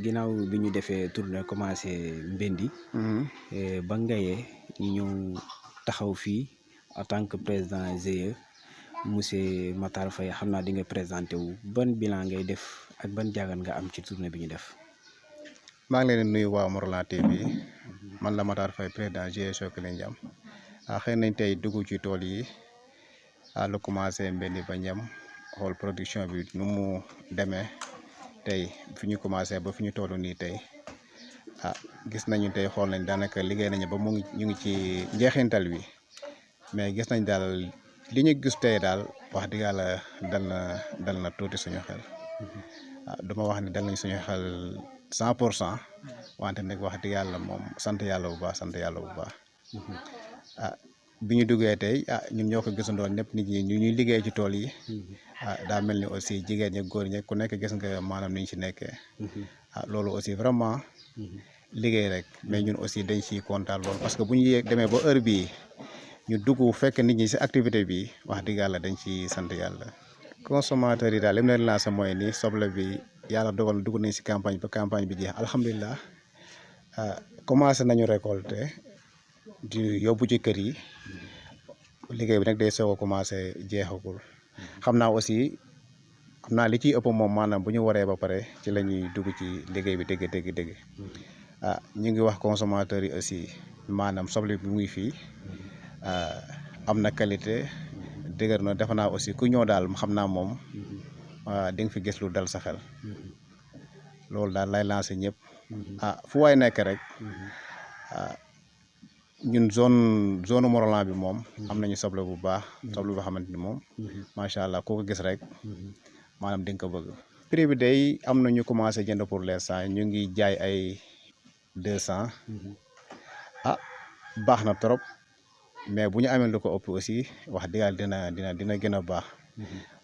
ginnaaw bi ñu defee tournée commencé Mbendi ba Ngaye ñu ñëw taxaw fii en tant que président G.I.E monsieur Matar Faye xam naa di nga présenté wu ban bilan ngay def ak ban jàngat nga am ci tournée bi ñu def. maa ngi leen di nuyu waa Mont Rolland TV man la Matar Faye président G.I.E sokali ndiam xëy nañ tey dugg ci tool yi lu commencé Mbendi ba Ndiam xool production bi nu mu demee tey fi ñu commencé ba fi ñu toll nii tey gis nañu tey xool nañ daanaka liggéey nañu ba ñu ngi ci njeexintal wi mais gis nañ daal li ñu gis tey daal wax dëgg yàlla dal na tuuti suñu xel duma wax ne dal nañ suñu xel 100% wante nag wax dëgg yàlla moom sant yàlla bu baax bi ñu duggee tey ñun ñoo ko gisandoo ñëpp nit ñi ñu ñuy liggéey ci tool yi daa mel ni aussi jigéen ñi góor ñi ku nekk gis nga maanaam ni ñu ci nekkee loolu aussi vraiment liggéey rek mais ñun aussi dañ ciy kontaan loolu parce que bu ñu demee ba heure bii ñu dugg fekk nit ñi ci activité bi wax dëgg yàlla dañ ci sant yàlla. consommateurs yi daal li mu leen lancé mooy ni soble bi yàlla dogal na dugg nañ ci campagne ba campagne bi jeex alhamdulilah commencé nañu récolter di yóbbu ci kër yi liggéey bi nag day soog a commencé jeexagul xam naa aussi li ciy ëpp moom maanaam bu ñu waree ba pare ci la ñuy dugg ci liggéey bi dëgg ñu ngi wax consommateurs yi aussi maanaam soble bi muy fii am na qualité dëgër na defe naa aussi ku ñëw daal xam naa moom di nga fi gis lu dal sa xel loolu daal lay lancé ñëpp fu waay nekk rek ñun zone Mont Rolland bi moom am nañu soble bu baax soble boo xamante ni moom macha allah koo ko gis rek maanaam di nga ko bëgg. prix bi day am na ñu commencé jënd pour l'instant ñu ngi jaay ay 200 baax na trop mais bu ñu amee lu ko ëpp aussi wax dëgg yàlla dina gën a baax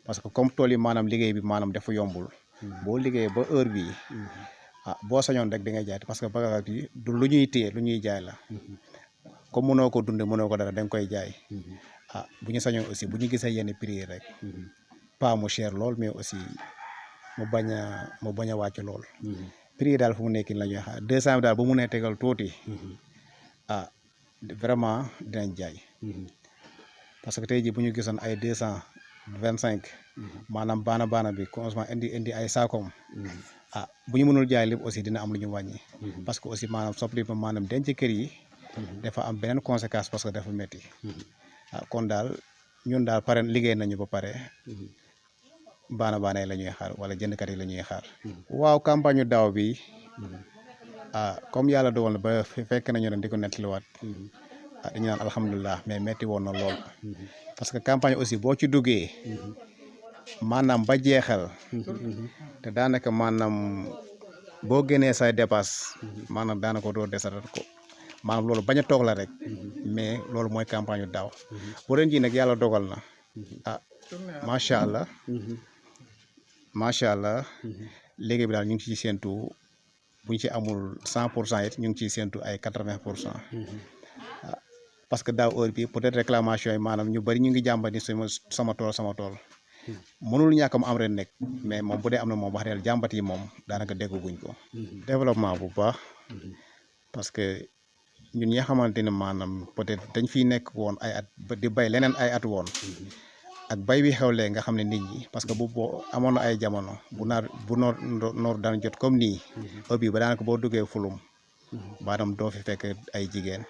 parce que comme tool yi maanaam liggéey bi maanaam dafa yombul boo liggéeyee ba heure bii boo sañoon rek di nga jaay parce que bagage bi du lu ñuy téye lu ñuy jaay la. comme mënoo ko dundee mënoo ko dara da nga koy jaay bu ñu sañoon aussi bu ñu gisee yenn prix yi rek pas mu cher lool mais aussi mu bañ a wàcc lool. prix yi daal fu mu nekk nii la ñuy xaar 200 daal bu mu nee tegal tuuti vraiment dinañ jaay parce que tey jii bu ñu gisoon ay 225 maanaam baana bi commencement indi ay saakoom bu ñu mënul jaay lépp aussi dina am lu ñu wàññi parce que aussi maanaam soble bi maanaam denc kër yi. dafa am beneen conséquence parce que dafa métti kon daal ñun daal pare liggéey nañu ba pare baana yi la ñuy xaar wala jëndkat yi la ñuy xaar. waaw campagne yu daaw bi comme yàlla dogal na ba fekk nañu ne di ko nettaliwaat dañu naan alhamdulilah mais métti woon na lool parce que campagne aussi boo ci duggee maanaam ba jeexal te daanaka maanaam boo génnee say dépasse maanaam daanaka doo desatat ko. maanaam loolu bañ a toog la rek mais loolu mooy campagne yu daaw bu ren jii nag yàlla dogal na macha allah léegi bi daal ñu ngi ciy séentu bu ñu ci amul 100% it ñu ngi ciy séentu ay 80% parce que daaw heure bi peut-être réclamation yi maanaam ñu bari ñu ngi jàmbat ni sama tool mënul ñàkk mu am ren nekk mais moom bu dee am na moom wax dëgg jàmbat yi moom daanaka dégguñ ko. développement bu baax parce que. ñun ñi nga xamante ne maanaam peut-être dañ fiy nekk woon ay at di bay leneen ay at woon ak bay bi xewlee nga xam ne nit ñi parce que boo amoon na ay jamono bu noor daan jot comme nii ëpp ba daanaka boo duggee fulum maanaam doo fi fekk ay jigéen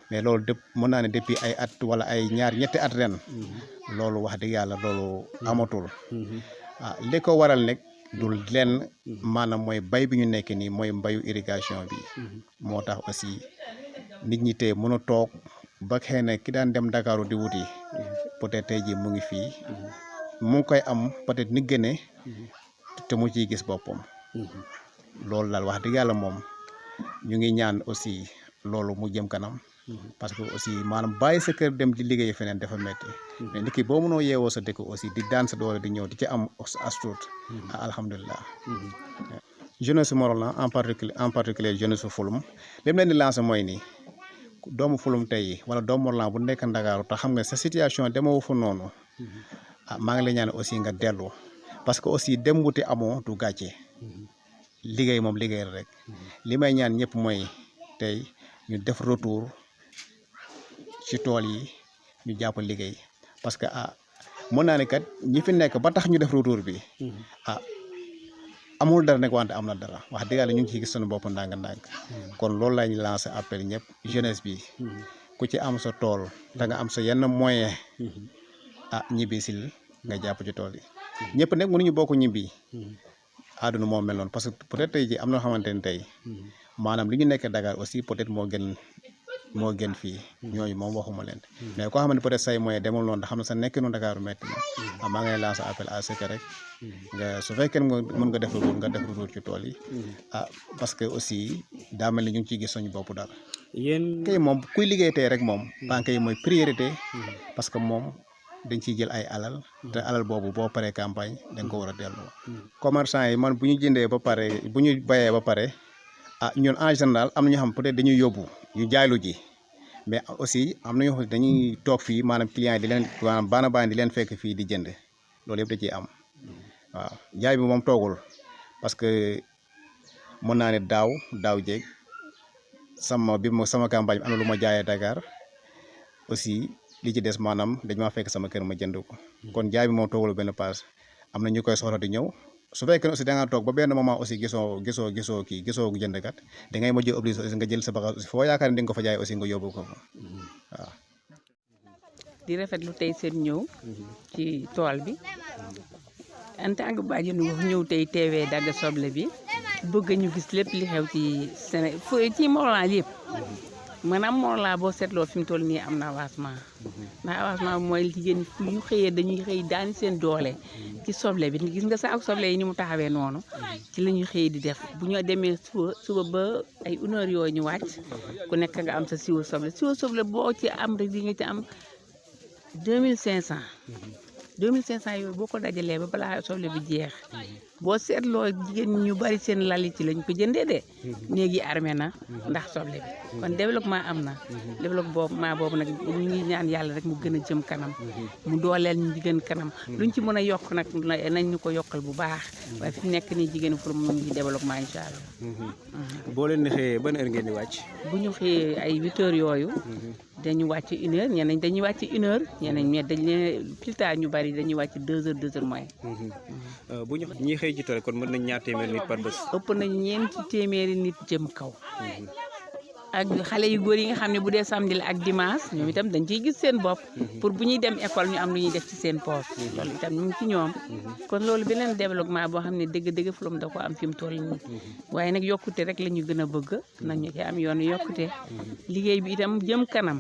mais loolu mën naa ne depuis ay at wala ay ñetti at ren loolu wax dëgg yàlla loolu amatul li ko waral nag dul lenn maanaam mooy bay bi ñu nekk nii mooy mbayu irrigation bi moo tax aussi nit ñi tey mën a toog ba xëy na ki daan dem Dakar di wuti peut-être tey jii mu ngi fii mu ngi koy am peut-être ni gëne te mu ciy gis boppam loolu daal wax dëgg yàlla moom ñu ngi ñaan aussi loolu mu jëm kanam parce que aussi maanaam bàyyi sa kër dem di liggéey feneen dafa metti mais nit ki boo mënoo yeewoo sa dëkk aussi di daan sa doole di ñëw di ci am as tuut alhamdulilah. jeunesse Mont Rolland en particulier jeunesse Fouloum li mu leen di lancer mooy nii doomu Fouloum tey wala doomu Mont Rolland bu nekk Ndakaaru te xam nga sa situation demewu fu noonu maa ngi lay ñaan aussi nga dellu parce que aussi dem wuti amoo du gàcce liggéey moom liggéey rek li may ñaan ñëpp mooy tey ñu def retour ci tool yi ñu jàpp liggéey parce que mën naa ne kat ñi fi nekk ba tax ñu def retour bi amul dara nag wante am na dara wax dëgg yàlla ñu ngi ciy gis suñu bopp ndànk-ndànk kon loolu lañu lancé appel ñëpp jeunesse bi ku ci am sa tool da nga am sa yenn moyen ñibbi sil nga jàpp ci tool yi ñëpp nag mënuñu bokk ñibbi àdduna moo mel noonu parce que peut-être tey ji am na xamante ne tey maanaam li ñu nekk Dakar aussi peut-être moo gën fii ñooñu moom waxuma leen mais koo xam ne peut-être say moyen demul noonu da xam ne sa nekk noonu Dakar metti na maa ngay lancer appel à ce que rek nga su fekkee mën nga def retour ci tool yi parce que aussi daa mel ni ñu ngi ciy gis suñu bopp dara yéen kay moom kuy liggéey tey rek moom banque yi mooy priorité parce que moom dañ ciy jël ay alal te alal boobu boo paree campagne dañ ko war a delloo commerçant yi man bu ñu jëndee ba pare bu ñu bayee ba pare ñun en général am na ñoo xam peut-être dañuy yóbbu ñu jaaylu ji mais aussi am na ñoo xam ne dañuy toog fii maanaam client yi di leen maanaam baana di leen fekk fii di jënd loolu yëpp da ciy am waaw jaay bi moom toogul parce que mën naa ne daaw jéeg sama campagne bi am na lu ma jaayee Dakar aussi li ci des maanaam dañ maa fekk sama kër ma jënd ko kon jaay bi moom toogul benn paas am na ñu koy soxla di ñëw su fekkee aussi da nga toog ba benn moment aussi gisoo jëndkat da ngay mujj obligé aussi nga jël sa bagage aussi foo yaakaar ne di nga ko fa jaay aussi nga yóbbu ko fa waaw. di rafetlu tey seen ñëw ci tool bi en tant que bàjjenu gox ñëw tey teewee dagg soble bi bëgg ñu gis lépp li xew ci Sénégal ci Mont Rolland yëpp maanaam Mont Rolland boo seetloo fi mu toll nii am na avancement ndax avancement mooy jigéen fu ñu xëyee dañuy xëy daani seen doole ci soble bi gis nga saako soble yi ni mu taxawee noonu ci la ñuy xëy di def bu ñu demee suba ba ay 1 heure yooyu ñu wàcc ku nekk nga am sa siwo soble boo ci am rek di nga ci am 2500 yooyu boo ko dajalee ba balaa soble bi jeex boo seetloo jigéen ñu bari seen lali ci lañ ko jëndee de néegi armé na ndax soble bi kon développement am na développement boobu nag ñu ngi ñaan yàlla rek mu gën a jëm kanam mu dooleel ñu jigéen kanam luñ ci mën a yokk nag nañ ñu ko yokkal bu baax waaye fi nekk nii jigéen fouloum mu ngi développement incha allah. boo leen di xëyee ban heure ngeen di wàcc. bu ñu xëyee ay 8 heures yooyu dañu wàcc 1 heure ñeneen dañuy wàcc 1 heure ñeneen mais dañ leen pilta ñu bari dañuy wàcc 2 heures moins. bu ñu ñi xëy ci tool kon mën nañ ñaar téeméeri nit par bés. ëpp nañ ñeenti téeméeri nit jëm kaw. ak xale yu góor yi nga xam ne bu dee samedi la ak dimanche ñoom itam dañ ciy gis seen bopp pour bu ñuy dem école ñu am lu ñuy def ci seen poche loolu itam ñu ngi ci ñoom kon loolu beneen développement boo xam ne dëgg fouloum da ko am fi mu toll nii waaye nag yokkute rek la ñu gën a bëgg nañu ci am yoonu yokkute liggéey bi itam jëm kanam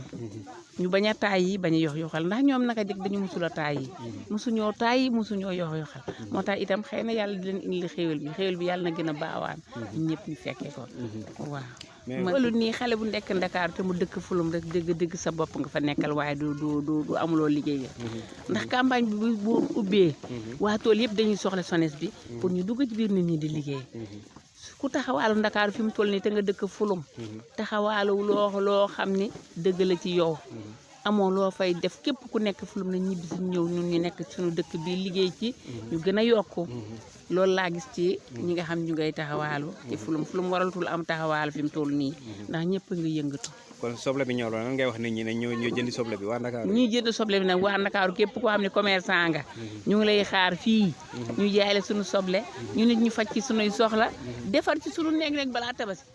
ñu bañ a taay yi bañ a yoxal ndax ñoom naka jëkk dañu musula taay yi musuñoo taay yi musuñoo yoxal moo tax itam xëy na yàlla di leen indil xéewal bi yàlla na gën a baawaan ñun ñëpp ñu fekkee ko waaw loolu nii xale bu nekk Ndakaaru te mu dëkk Fouloum rek dëgg sa bopp nga fa nekkal waaye du amuloo liggéey ndax campagne bi bu ubbee waa tool yëpp dañuy soxla SONES bi pour ñu dugg ci biir nit ñi di liggéey ku taxawaalu Ndakaaru fi mu toll nii te nga dëkk Fouloum taxawaalu loo xam ni dëgg la ci yow amoo loo fay def képp ku nekk Fouloum na ñibbi si ñëw ñun ñu nekk suñu dëkk bi liggéey ci ñu gën a yokku loolu laa gis ci ñi nga xam ñu ngay taxawaalu ci Fouloum waratul am taxawaalu fi mu toll nii ndax ñëpp nga yëngatu. kon soble bi ñëw la nan ngay wax nit ñi ne ñoo jëndi soble bi waa Ndakaaru. ñuy jënd soble bi nag waa Ndakaaru képp koo xam ne commerçant nga ñu ngi lay xaar fii ñu jaay la suñu soble ñu nit ñu faj ci suñuy soxla defar ci suñu néeg rek balaa Tabaski